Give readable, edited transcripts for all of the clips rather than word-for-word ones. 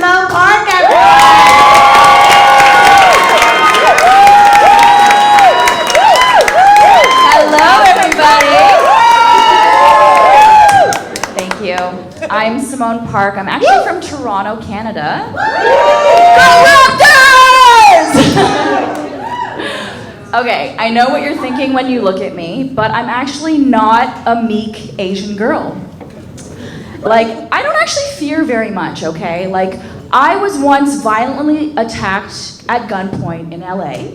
Simmone Park, everyone! Hello, everybody. Thank you. I'm Simmone Park. I'm actually from Toronto, Canada. Go Raptors! Okay, I know what you're thinking when you look at me, but I'm actually not a meek Asian girl. Like, I don't actually fear very much, okay? Like, I was once violently attacked at gunpoint in LA,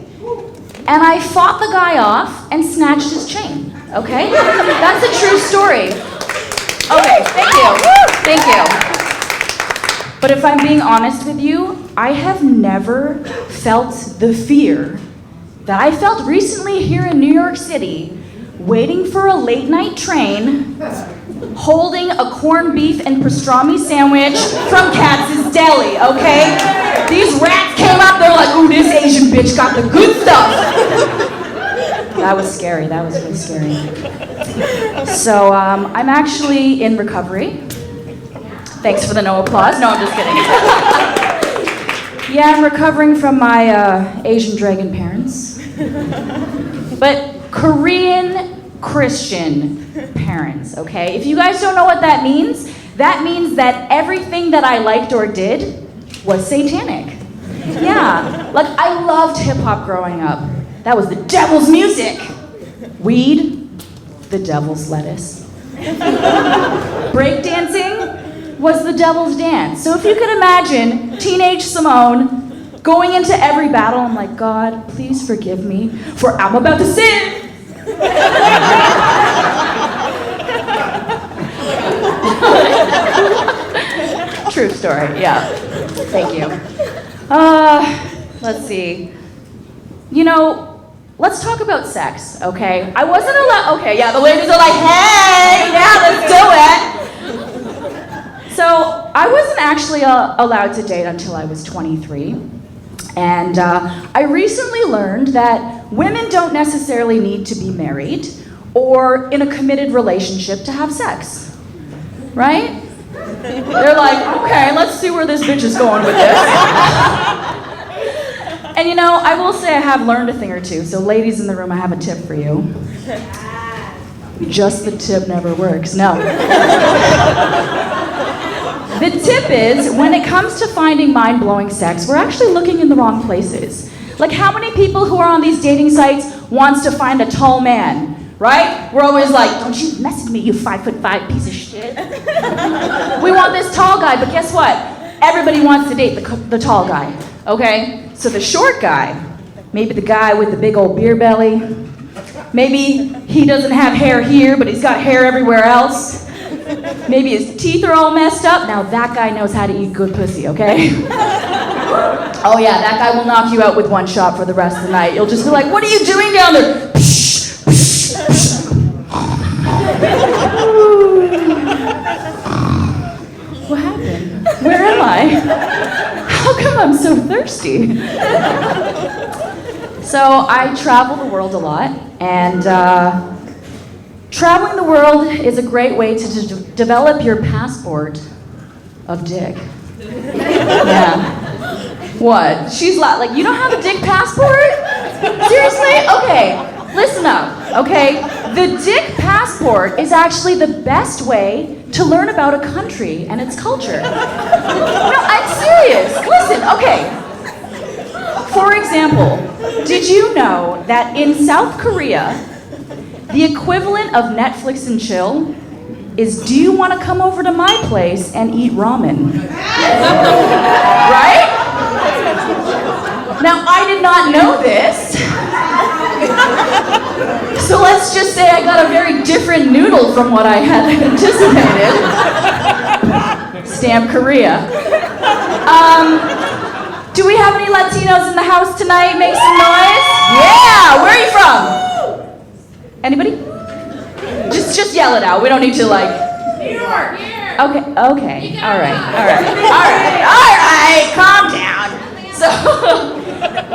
and I fought the guy off and snatched his chain, okay? That's a true story. Okay, thank you. Thank you. But if I'm being honest with you, I have never felt the fear that I felt recently here in New York City, waiting for a late night train, holding a corned beef and pastrami sandwich from Katz's Deli, okay? These rats came up, they're like, ooh, this Asian bitch got the good stuff. That was scary, that was really scary. So, I'm actually in recovery. Thanks for the no applause. No, I'm just kidding. Yeah, I'm recovering from my Asian dragon parents. But Korean Christian parents, okay? If you guys don't know what that means that everything that I liked or did was satanic. Yeah, like I loved hip hop growing up. That was the devil's music. Weed, the devil's lettuce. Breakdancing was the devil's dance. So if you could imagine teenage Simmone going into every battle, I'm like, God, please forgive me, for I'm about to sin. True story, yeah. Thank you. Let's see. You know, let's talk about sex, okay? I wasn't allowed, okay, yeah, the ladies are like, hey, yeah, let's do it. So, I wasn't actually allowed to date until I was 23. And I recently learned that women don't necessarily need to be married or in a committed relationship to have sex, right? They're like, okay, let's see where this bitch is going with this. And you know, I will say I have learned a thing or two, so ladies in the room, I have a tip for you. Just the tip never works, no. The tip is, when it comes to finding mind-blowing sex, we're actually looking in the wrong places. Like, how many people who are on these dating sites wants to find a tall man, right? We're always like, don't you mess with me, you 5'5" piece of shit. We want this tall guy, but guess what? Everybody wants to date the tall guy, okay? So the short guy, maybe the guy with the big old beer belly, maybe he doesn't have hair here, but he's got hair everywhere else. Maybe his teeth are all messed up. Now that guy knows how to eat good pussy, okay? Oh yeah, that guy will knock you out with one shot for the rest of the night. You'll just be like, what are you doing down there? What happened? Where am I? How come I'm so thirsty? So I travel the world a lot, and traveling the world is a great way to develop your passport of dick. Yeah. What? She's like, you don't have a dick passport? Seriously? Okay, listen up, okay? The dick passport is actually the best way to learn about a country and its culture. No, I'm serious. Listen, okay. For example, did you know that in South Korea, the equivalent of Netflix and chill is, do you want to come over to my place and eat ramen? Right? Now, I did not know this. So let's just say I got a very different noodle from what I had anticipated. Stamp Korea. Do we have any Latinos in the house tonight? Make some noise. Yeah, where are you from? Anybody? Just yell it out. We don't need to like. New York! Okay, all right. Calm down. So,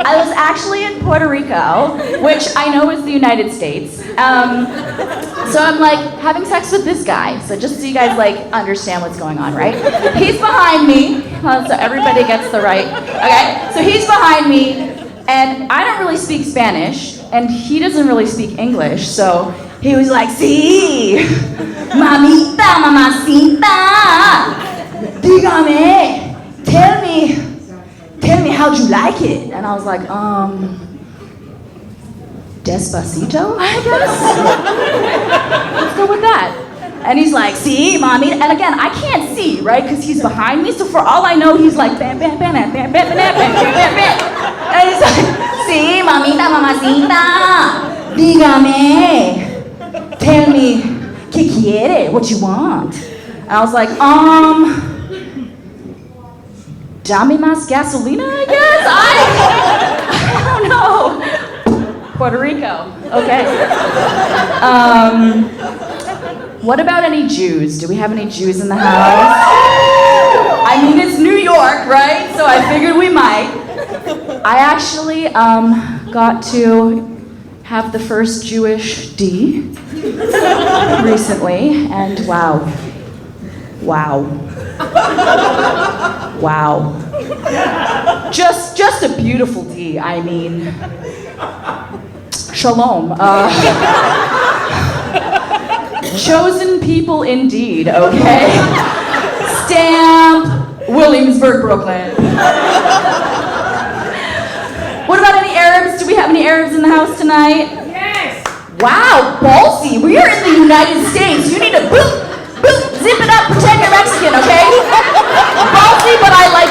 I was actually in Puerto Rico, which I know is the United States. So I'm like having sex with this guy. So just so you guys like understand what's going on, right? He's behind me, so everybody gets the right. Okay, so he's behind me, and I don't really speak Spanish, and he doesn't really speak English. So he was like, "Sí, mamita, mamacita, dígame, tell me how'd you like it?" And I was like, Despacito, I guess. Let's go with that. And he's like, "See, mommy," and again, I can't see, right? Because he's behind me, so for all I know, he's like, bam, bam, bam, bam, bam, bam, bam, bam, bam, bam, bam. And he's like, "Sí, mamita, mamacita, dígame, tell me, ¿qué quiere? What you want?" And I was like, dame más gasolina, I guess? I don't know. Puerto Rico, okay. What about any Jews? Do we have any Jews in the house? I mean, it's New York, right? So I figured we might. I actually got to have the first Jewish D recently, and wow. Just a beautiful D, I mean. Shalom. Chosen people indeed, okay? Stamp, Williamsburg, Brooklyn. What about any Arabs? Do we have any Arabs in the house tonight? Yes. Wow, ballsy. We are in the United States. You need to boop, zip it up, pretend you're Mexican, okay? Ballsy, but I like